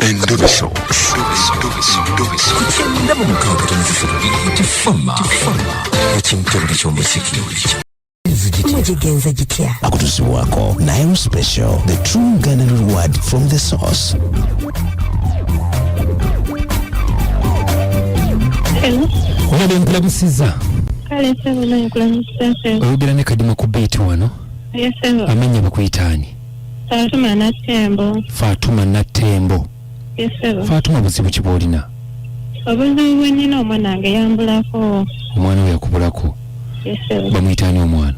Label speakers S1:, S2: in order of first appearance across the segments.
S1: Endubiso. Kutenda mu mukabata nzifuru tifama. Ekintu ky'omuziki. Mujigenza jitya. Akutuziwako Nairo Special, the true Ghana reward from the source.
S2: Hello.
S3: Wale nkulamusiza.
S2: Kale sebo na nkulamusiza.
S3: Oyogera ne Kadima ku beat wano.
S2: Yes sebo.
S3: Amenya bakuyitani.
S2: Fatuma Natembo.
S3: Fatuma Natembo.
S2: Yes sebo.
S3: Fatuma buzibu kibolina.
S2: Obuzibu bwenina omwana wange yambulako.
S3: Omwana we yakubulako.
S2: Yes sebo.
S3: Bamuyitani omwana.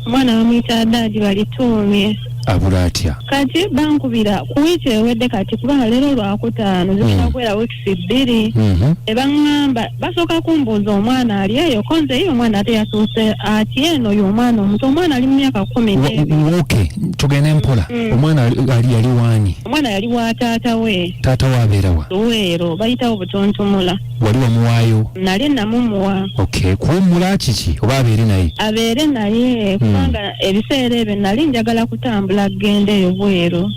S2: Omwana bamuyita Dadi balitumye.
S3: Abula atya.
S2: Kati bankubira kuwiki ewedde kati kubanga leero Lwakutaano zikunakwera wiiki 2. Ebangamba basooka kumbuuza omwana ali eyo konze ye omwana ate yatuuse ati eno y'omwana omuto omwana ali mu myaka 10.
S3: Okay, tugende mpola. Omwana yali wani?
S2: Omwana yali wa taata we.
S3: Taata we abeera wa?
S2: Luweero bayitawo Butontomula.
S3: Wali wamuwaayo?
S2: Nali namumuwa.
S3: Okay, kuwummula kiki oba abeere naye? Abeere
S2: naye kubanga ebiseera ebyo nali njagala kutambula gendeyo bweru.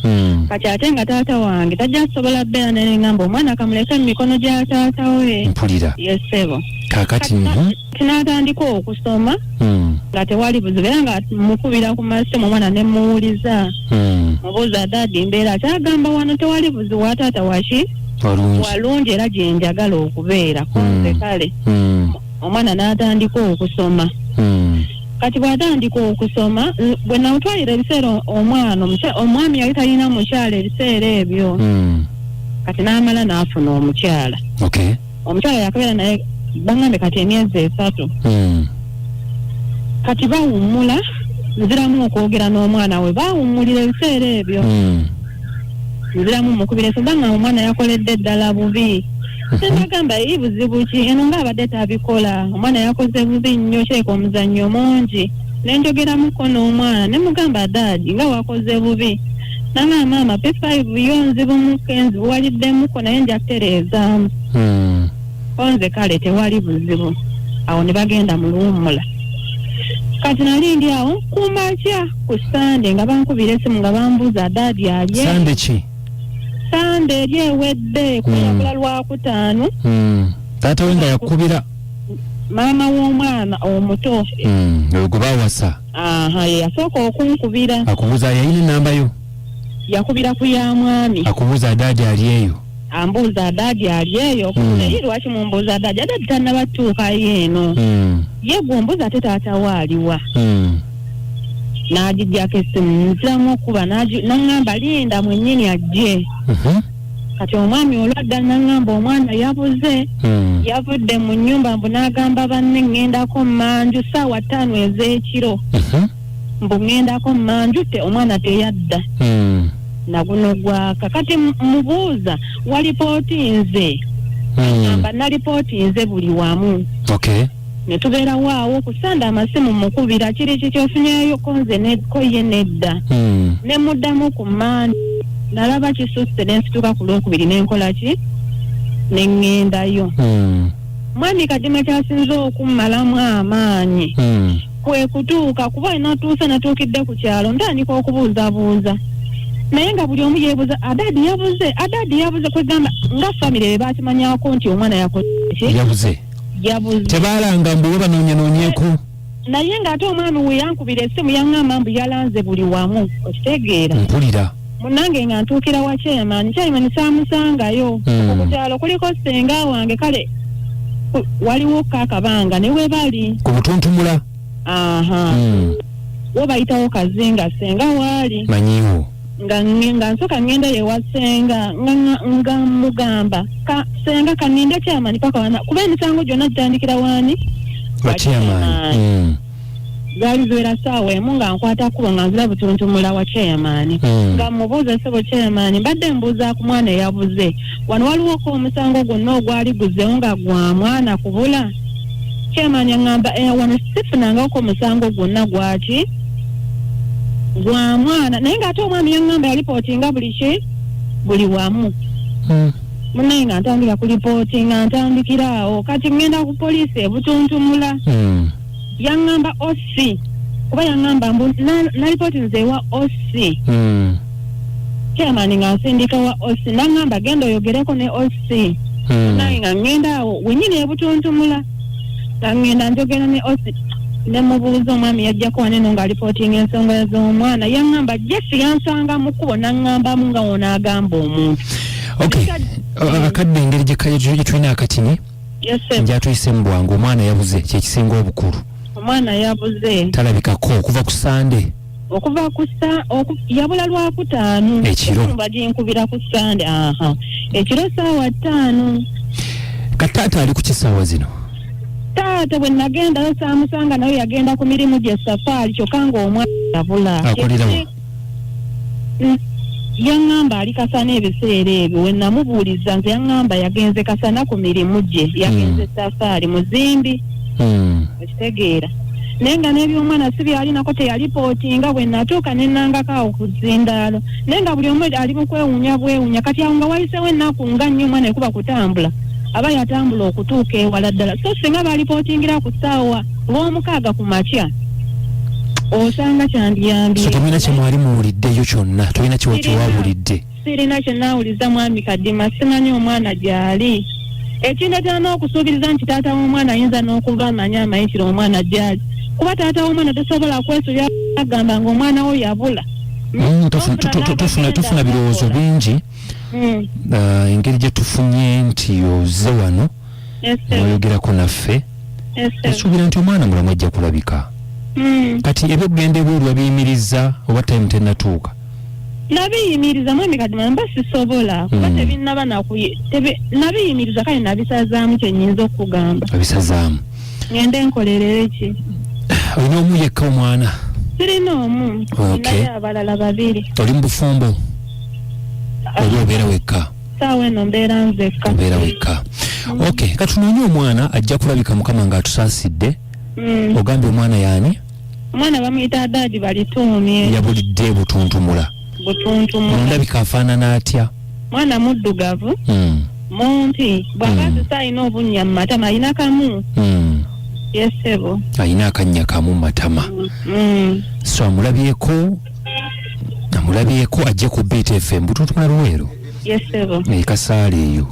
S2: Kati ate nga taata wange tajja kusobola bbeera n'engamba omwana akamuleka mu mikono gya taata we.
S3: Mpulira.
S2: Yes sebo.
S3: Kaakati
S2: n'atandika okusoma nga tewali buzibu era nga mukubira ku masimu omwana ne muwuliza. Mubuuza Dadi mbeera kyagamba wano tewali buzibu wa taata waki walungi era gye njagala okubeera konze kale. Omwana n'atandika okusoma. Kati bw'atandika okusoma bwe namutwalira ebiseera omwami yali talina mukyala ebiseera ebyo. Kati n'amala n'afuna omukyala.
S3: Okay.
S2: Omukyala yakabeera naye bangambe kati emyezi 3. Kati bawummula nziramu okwogera n'omwana we bawummulira ebiseera ebyo. Nziramu mukubira sobanga omwana yakoledde ddala bubi. Nagamba buzibu ki eno ng'abadde tabikola omwana yakoze bubi nnyo kyeka omuzannyo mungi nenjogeramuko n'omwana ne mugamba Dadi nga wakoze bubi nanga maama P5 yonzibu mu kenzi buwaliddemuko naye nja kutereezaamu. Konze kale tewali buzibu awo ne bagenda mu luwummula. Kati nali ndi awo kumakya ku Sande nga bankubira esimu nga bambuuza Dadi alye.
S3: Sande ki?
S2: Sande eri ewedde kuyakula Lwakutaano.
S3: Taata we nga yakubira
S2: maama w'omwana omuto.
S3: Gwe baawasa.
S2: Ye yasooka okunkubira.
S3: Akubuuza yayina ennamba yo?
S2: Yakubira ku ya mwami.
S3: Akubuuza Dadi ali eyo?
S2: Ambuuza Dadi ali eyo. Naye lwaki mumbuuza Dadi? Dadi tannabatuukayo eno. Ye gw'ombuuza ate taata we aliwa? N'agijjako essimu nziramu okuba n'angamba linda mwennyini ajje. Kati omwami olwadda n'angamba omwana yabuze. Yavudde mu nnyumba mbu n'agamba banne ŋŋendako mmanju ssaawa 5 ez'ekiro. Mbu ŋŋendako mmanju omwana teyadda. Naguno gwaka kati mubuuza walipooti nze. Ngamba nalipooti nze buli wamu.
S3: Okay.
S2: Ne tubeerawo awo ku Sande amasimu mukubira kiri kikyofunyeyo konze ko ye nedda. Ne muddamu ku Mande nalaba kisusse ne nsituka ku Lwokubiri n'enkola ki ne ŋŋendayo. Mwami Kadima kyasinze okummalamu amaanyi kwe kutuuka kuba natuuse natuukidde ku kyalo ntandika okubuuzabuuza naye nga buli omu yeebuuza Adadi yabuze kwegamba nga famire be bakimanyako nti omwana yakoze yabuze
S3: tebaalanga mbu we banoonyanoonyeeko
S2: naye ng'ate omwami we yankubira essimu yaŋŋamba mbu yalanze buli wamu okitegeera.
S3: Mpulira.
S2: Munnange nga ntuukira wa Chairman saamusangayo ku kyalo kuliko ssenga wange kale waliwo Kakabanga ne we bali
S3: ku Butontomula.
S2: Wo bayitawo Kazinga ssenga waali
S3: manyiwo
S2: nga nsooka ŋŋenda yewa ssenga nga mugamba ssenga kaninde Chairman paka wana kuba emisango gyonna gitandikira wani
S3: wa Chairman.
S2: Zaali ziwera ssaawa emu nga nkwata kubo nga nzira Butontomula wa Chairman. Nga mubuuza ssebo Chairman mbadde mbuuza ku mwana eyabuze wano waliwoko omusango gwonna ogwali guzeewo nga gwa mwana kubula. Chairman yaŋŋamba wano sifunangako omusango gwonna gwaki gwa mwana naye ng'ate omwami yaŋŋamba yalipootinga buli wamu. Munnaye nga ntandika kulipootinga ntandikira awo kati ŋŋenda ku poliisi e Butontomula. Yaŋŋamba OC kuba yaŋŋamba mbu nalipooti nze ewa OC. chairman ng'asindika wa OC n'angamba genda oyogereko ne OC naye nga ngenda awo wenyini ebutuntumula ngenda njogera ne OC ne mubuuza omwami yajjako waneno ng'alipootinga ensonga z'omwana yaŋŋamba Jesse yansanga mu kkubo n'aŋŋambamu nga wona agamba omuntu.
S3: Akadde engeri gye tulina akatini gyatuyise mu bwangu omwana yabuze kyekisinga obukulu.
S2: Omwana yabuze
S3: talabikako okuva ku Sande
S2: okuva ku yabula Lwakutaano
S3: ekiro
S2: baginkubira ku Sande ekiro ssaawa 5.
S3: Kataata ali ku kisaawa zino?
S2: Taata bwe nagenda saamusanga nawe yagenda ku mirimu gye safaari kyokka ng'omwana yabula.
S3: Akolerawo?
S2: Yaŋŋamba ali Kasana ebiseera ebyo we namubuuliza nze yaŋŋamba yagenze Kasana ku mirimu gye yagenze safaari muzimbi okitegeera naye nga n'ebyomwana si byalinako teyalipootinga bwe natuuka ne nangako awo ku Zindaalo naye nga buli omu ali mu kwewunya bwewunya kati awo nga wayisewo ennaku nga nnyo omwana ekuba kutambula aba yatambula okutuuka ewala ddala so singa balipootingira ku ssaawa lw'omukaaga ku makya osanga kyandiyambye.
S3: So tolina kye mwali muwuliddeyo kyonna tolina kyewabulidde? Sirina
S2: kye naawuliza mwami Kadima simanyi omwana gy'ali ekindetera n'okusuubiriza nti taata w'omwana ayinza n'okuba amanyi amayitire omwana gy'ali kuba taata w'omwana tosobola kwesulya agamba ng'omwana wo yabula.
S3: Tofuna birowoozo bingi engeri gye tufunye nti oze wano oyogerako naffe osuubira nti omwana mulamu ajja kulabika. Kati ebyokugenda ebweru babiyimiriza oba time tennatuuka?
S2: Nabiyimiriza mwami Kadima mba sisobola kuba tebinnaba nabiyimiriza kale nabisazaamu kyennyinza okugamba.
S3: Abisazaamu?
S2: Ngende nkolerere ki?
S3: Olina omu yekka omwana?
S2: Sirina omu. Naye abalala 2.
S3: Oli mu bufumbo? Oba obeera wekka?
S2: Saawa eno mbeera nzekka.
S3: Obeera wekka. Okay, katunoonye omwana ajja kulabika Mukama ng'atusaasidde. Ogambye omwana yaani?
S2: Omwana bamuyita Daadi Balituumye.
S3: Yabulidde butuntumula?
S2: Butuntumula.
S3: Ndabika afaanana atya?
S2: Mwana muddugavu. Mumpi bw'aba alina obunnya mu matama alina kamu. Yesebo. Alina
S3: akannya kamu mu matama. So amulabyeko ajje ku Beat FM butuntumula Luweero?
S2: Yesebo.
S3: Kasaala eyo.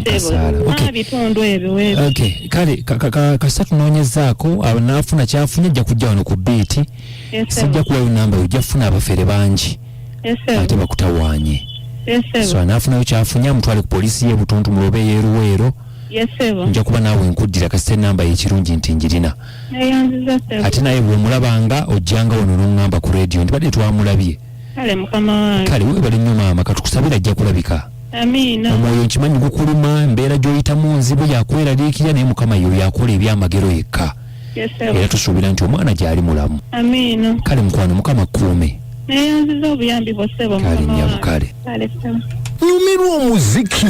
S3: Kasaala. Okay. Kale kasita tunoonyezaako naafuna kyafunye ajja kujja wano ku Beat. Sijja kuwayo namba ojja kufuna abafere bangi. Ate bakutawaanye. So anaafunayo kyafunye amutwale ku poliisi ye butuntumula oba ey'Eruweero. Nja kuba naawe nkuddira kasita enamba y'ekirungi nti njirina. Ate naye bw'omulabanga ojjanga wano n'oŋŋamba ku radio nti badde twamulabye.
S2: Kale mukama wange.
S3: Kale weebale nnyo maama katukusabira ajja kulabika.
S2: Amiina.
S3: Omwoyo nkimanyi gukuluma embeera gy'oyitamu nzibu yakweraliikirira naye Mukama yo yakola ebyamagero yekka. Era tusuubira nti omwana gy'ali mulamu.
S2: Amiina.
S3: Kale mukwano Mukama kuume.
S2: Neyanziza obuyambi bw'ossebo mukama wange.
S3: Kale nnyabo kale.
S1: Nyumirwa omuziki